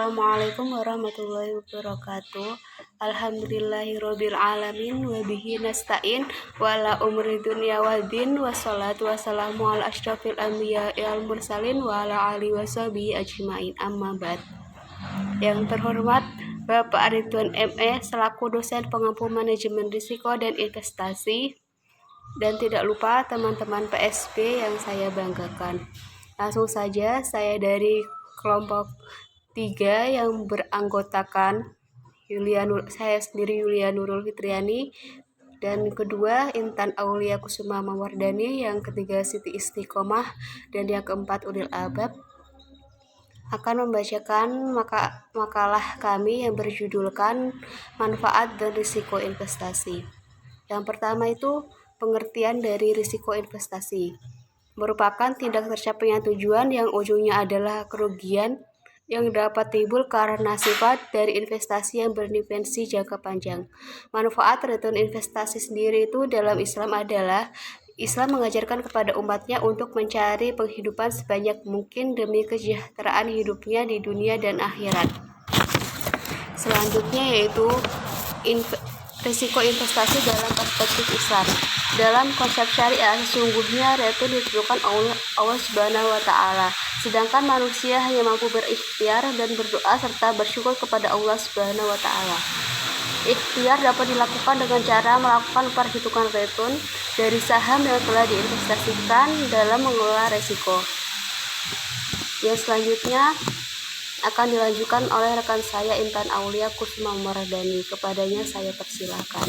Assalamualaikum warahmatullahi wabarakatuh. Alhamdulillahirabbil alamin wa bihi nasta'in wa la umri dunya waddin wassalatu wassalamu ala asyrafil anbiya'i wal mursalin wa ala alihi washabihi ajmain amma ba'd. Yang terhormat Bapak Ridwan ME selaku dosen pengampu manajemen risiko dan investasi, dan tidak lupa teman-teman PSB yang saya banggakan. Langsung saja, saya dari kelompok 3 yang beranggotakan saya sendiri Yulia Nurul Fitriani, dan kedua Intan Aulia Kusuma Mawardani, yang ketiga Siti Istiqomah, dan yang keempat Ulil Albab, akan membacakan makalah kami yang berjudulkan Manfaat dan Risiko Investasi. Yang pertama itu pengertian dari risiko investasi. Merupakan tindak tercapainya tujuan yang ujungnya adalah kerugian yang dapat timbul karena sifat dari investasi yang berdimensi jangka panjang. Manfaat return investasi sendiri itu dalam Islam adalah Islam mengajarkan kepada umatnya untuk mencari penghidupan sebanyak mungkin demi kesejahteraan hidupnya di dunia dan akhirat. Selanjutnya yaitu risiko investasi dalam perspektif Islam. Dalam konsep syariah, sesungguhnya return ditentukan Allah Subhanahu wa Ta'ala, sedangkan manusia hanya mampu berikhtiar dan berdoa serta bersyukur kepada Allah Subhanahu wa Ta'ala. Ikhtiar dapat dilakukan dengan cara melakukan perhitungan return dari saham yang telah diinvestasikan dalam mengelola resiko. Yang selanjutnya akan dilanjutkan oleh rekan saya Intan Aulia Kusuma Mawardani. Kepadanya saya persilakan.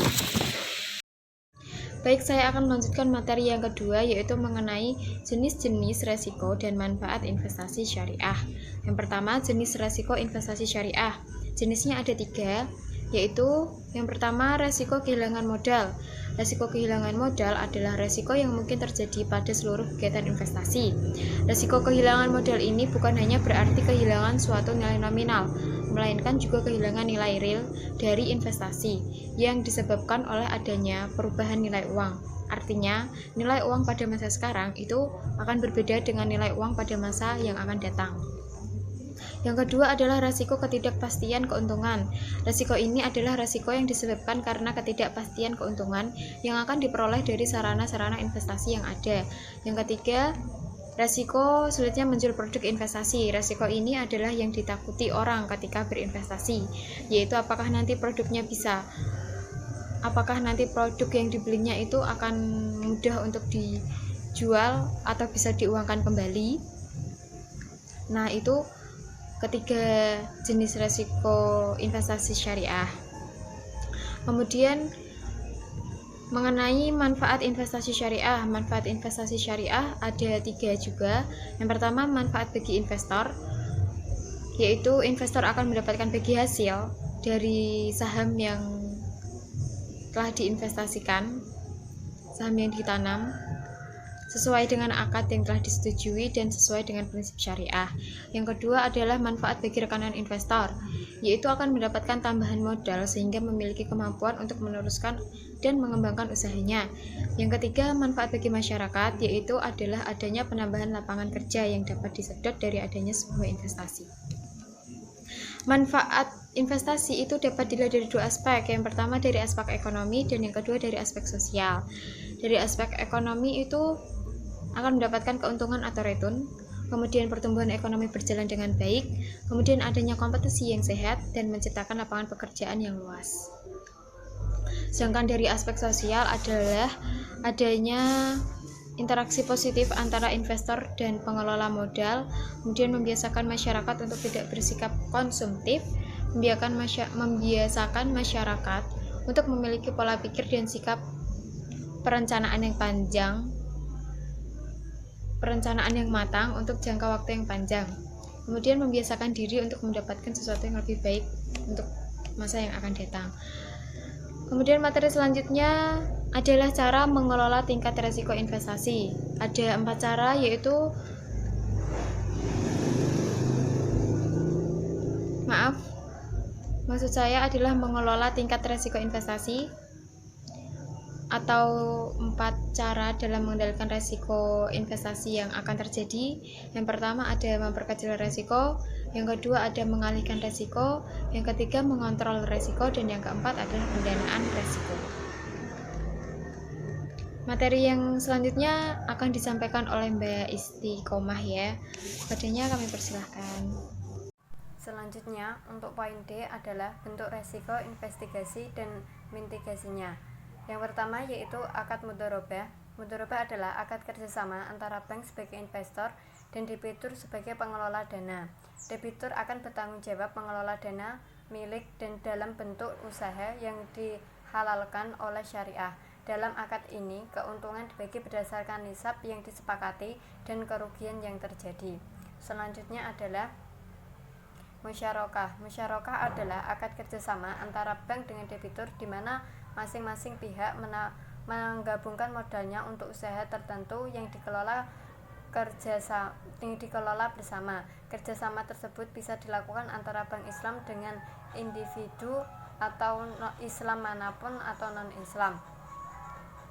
Baik, saya akan melanjutkan materi yang kedua, yaitu mengenai jenis-jenis resiko dan manfaat investasi syariah. Yang pertama, jenis resiko investasi syariah. Jenisnya ada 3, yaitu yang pertama, resiko kehilangan modal. Resiko kehilangan modal adalah resiko yang mungkin terjadi pada seluruh kegiatan investasi. Resiko kehilangan modal ini bukan hanya berarti kehilangan suatu nilai nominal, melainkan juga kehilangan nilai real dari investasi yang disebabkan oleh adanya perubahan nilai uang. Artinya, nilai uang pada masa sekarang itu akan berbeda dengan nilai uang pada masa yang akan datang. Yang kedua adalah resiko ketidakpastian keuntungan. Resiko ini adalah resiko yang disebabkan karena ketidakpastian keuntungan yang akan diperoleh dari sarana-sarana investasi yang ada. Yang ketiga, resiko sulitnya menjual produk investasi. Resiko ini adalah yang ditakuti orang ketika berinvestasi, yaitu apakah nanti produk yang dibelinya itu akan mudah untuk dijual atau bisa diuangkan kembali. Nah, itu ketiga jenis resiko investasi syariah. Kemudian mengenai manfaat investasi syariah. Manfaat investasi syariah ada 3 juga. Yang pertama, manfaat bagi investor, yaitu investor akan mendapatkan bagi hasil dari saham yang telah diinvestasikan, saham yang ditanam sesuai dengan akad yang telah disetujui dan sesuai dengan prinsip syariah. Yang kedua adalah manfaat bagi rekanan investor, yaitu akan mendapatkan tambahan modal sehingga memiliki kemampuan untuk meneruskan dan mengembangkan usahanya. Yang ketiga, manfaat bagi masyarakat, yaitu adalah adanya penambahan lapangan kerja yang dapat disedot dari adanya sebuah investasi. Manfaat investasi itu dapat dilihat dari 2 aspek. Yang pertama dari aspek ekonomi dan yang kedua dari aspek sosial. Dari aspek ekonomi itu akan mendapatkan keuntungan atau return, kemudian pertumbuhan ekonomi berjalan dengan baik, kemudian adanya kompetisi yang sehat dan menciptakan lapangan pekerjaan yang luas. Sedangkan dari aspek sosial adalah adanya interaksi positif antara investor dan pengelola modal, kemudian membiasakan masyarakat untuk tidak bersikap konsumtif, membiasakan masyarakat untuk memiliki pola pikir dan sikap perencanaan yang matang untuk jangka waktu yang panjang. Kemudian membiasakan diri untuk mendapatkan sesuatu yang lebih baik untuk masa yang akan datang. Kemudian materi selanjutnya adalah cara mengelola tingkat resiko investasi. Ada 4 cara, yaitu maksud saya adalah mengelola tingkat resiko investasi, atau 4 cara dalam mengendalikan resiko investasi yang akan terjadi. Yang pertama ada memperkecil resiko, Yang kedua ada mengalihkan resiko, yang ketiga mengontrol resiko, dan yang keempat adalah pendanaan resiko. Materi yang selanjutnya akan disampaikan oleh Mbak Istiqomah ya. Kepadanya kami persilahkan. Selanjutnya, untuk poin D adalah bentuk resiko, investigasi, dan mitigasinya. Yang pertama yaitu akad mudharabah. Mudharabah adalah akad kerjasama antara bank sebagai investor dan debitur sebagai pengelola dana. Debitur akan bertanggung jawab mengelola dana milik dan dalam bentuk usaha yang dihalalkan oleh syariah. Dalam akad ini, keuntungan dibagi berdasarkan nisab yang disepakati dan kerugian yang terjadi. Selanjutnya adalah musyarakah. Musyarakah adalah akad kerjasama antara bank dengan debitur di mana masing-masing pihak menggabungkan modalnya untuk usaha tertentu yang dikelola bersama. Kerjasama tersebut bisa dilakukan antara bank Islam dengan individu atau Islam manapun atau non-Islam,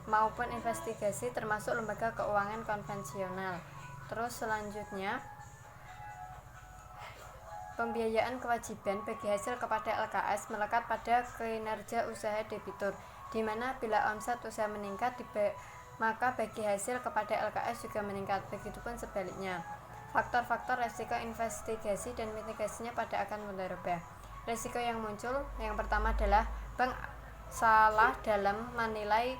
maupun investigasi termasuk lembaga keuangan konvensional. Terus selanjutnya, pembiayaan kewajiban bagi hasil kepada LKS melekat pada kinerja usaha debitur, di mana bila omset usaha meningkat maka bagi hasil kepada LKS juga meningkat. Begitupun sebaliknya. Faktor-faktor resiko, investigasi, dan mitigasinya pada akad mudharabah. Resiko yang muncul yang pertama adalah bank salah dalam menilai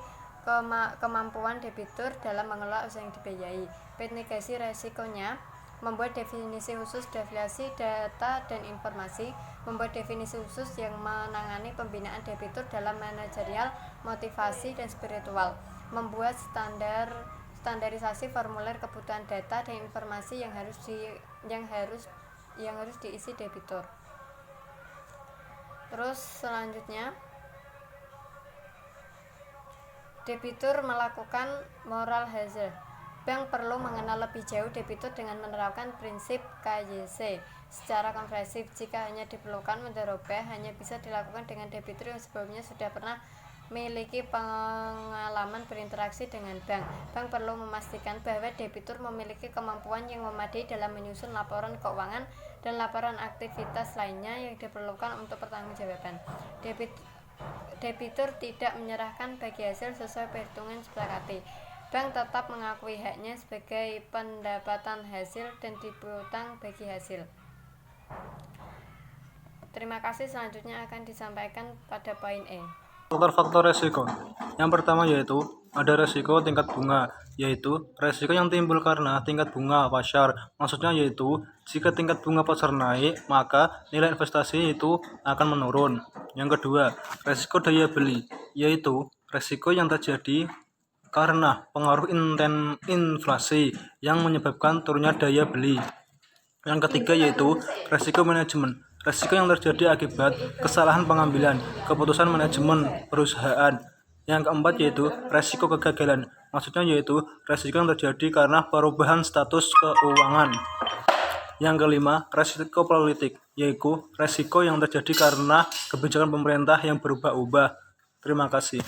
kemampuan debitur dalam mengelola usaha yang dibiayai. Mitigasi resikonya membuat definisi khusus deviasi data dan informasi, membuat definisi khusus yang menangani pembinaan debitur dalam manajerial, motivasi, dan spiritual, membuat standarisasi formulir kebutuhan data dan informasi yang harus diisi debitur. Terus selanjutnya, debitur melakukan moral hazard. Bank perlu mengenal lebih jauh debitur dengan menerapkan prinsip KYC secara komprehensif. Jika hanya diperlukan mudharabah, hanya bisa dilakukan dengan debitur yang sebelumnya sudah pernah memiliki pengalaman berinteraksi dengan bank. Bank perlu memastikan bahwa debitur memiliki kemampuan yang memadai dalam menyusun laporan keuangan dan laporan aktivitas lainnya yang diperlukan untuk pertanggungjawaban. Debitur tidak menyerahkan bagi hasil sesuai perhitungan disepakati. Bank tetap mengakui haknya sebagai pendapatan hasil dan diputang bagi hasil. Terima kasih. Selanjutnya akan disampaikan pada poin E. Faktor-faktor resiko. Yang pertama yaitu ada resiko tingkat bunga, yaitu resiko yang timbul karena tingkat bunga pasar. Maksudnya yaitu jika tingkat bunga pasar naik, maka nilai investasi itu akan menurun. Yang kedua, resiko daya beli, yaitu resiko yang terjadi karena pengaruh inflasi yang menyebabkan turunnya daya beli. Yang ketiga yaitu resiko manajemen, resiko yang terjadi akibat kesalahan pengambilan keputusan manajemen perusahaan. Yang keempat yaitu resiko kegagalan, maksudnya yaitu resiko yang terjadi karena perubahan status keuangan. Yang kelima, resiko politik, yaitu resiko yang terjadi karena kebijakan pemerintah yang berubah-ubah. Terima kasih.